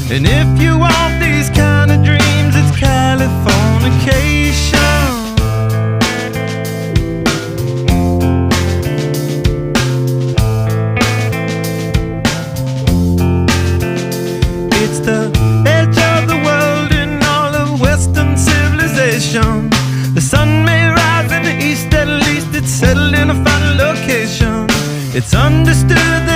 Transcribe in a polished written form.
And if you want these kind of dreams, it's Californication. It's the edge of the world in all of Western civilization. The sun may rise in the east, at least it's settled in a final location. It's understood that